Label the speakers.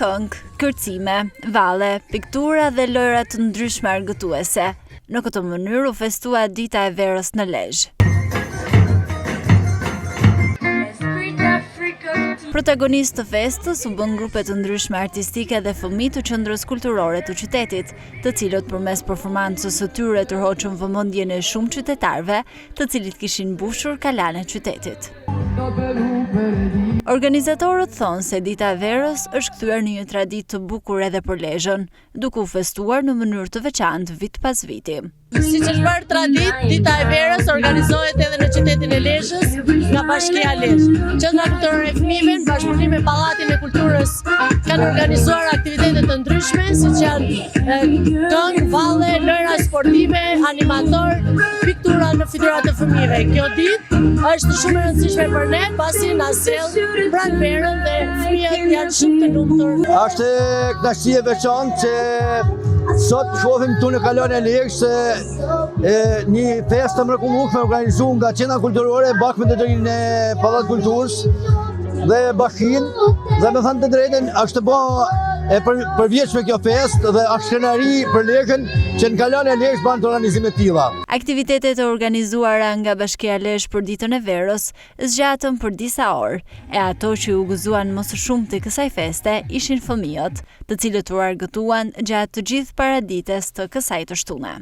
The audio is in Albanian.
Speaker 1: këngë, kërcime, valle, piktura dhe lojra të ndryshme argëtuese. Në këtë mënyrë u festua Dita e Verës në Lezhë. Protagonistë të festës u bën grupe të ndryshme artistike dhe fëmijë të qendrës kulturore të qytetit, të cilët përmes performancës së tyre tërhoqën vëmendjen e shumë qytetarëve, të cilët kishin mbushur kalanet e qytetit. Organizatorët thonë se Dita e Verës është kthyer në një traditë të bukur edhe për Lezhën, duke u festuar në mënyrë të veçantë vit pas viti.
Speaker 2: Siç është bërë traditë, Dita e Verës organizohet edhe në qytetin e Lezhës nga Bashkia Lezhë. Qendra Kulturore e Fëmijëve në bashkëpunim me Pallatin e Kulturës kanë organizuar aktivitete të ndryshme, siç janë këngë, valle, lojra sportive, animator, piktura në fytyrat e fëmijëve. Kjo ditë është shumë e rëndësishme për ne, pasi na sjell pranë verën dhe fëmijët janë shumë të lumtur.
Speaker 3: Është kënaqësi e veçantë që sot shohim këtu në kalanin e Lezhës një festë të mrekullueshme organizuar nga Qendra Kulturore bashkë me drejtorinë e Pallatit Kulturës dhe Bashkinë, dhe me thënë të drejtën është bë e përvjetshme kjo festë dhe është skenari për Lezhën që në kalanin e Lezhës bën organizime të tilla.
Speaker 1: Aktivitetet e organizuara nga Bashkia Lezhë për Ditën e Verës zgjatën për disa orë, e ato që u gëzuan më së shumti kësaj feste ishin fëmijët, të cilët u argëtuan gjatë të gjithë paradites të kësaj të shtunë.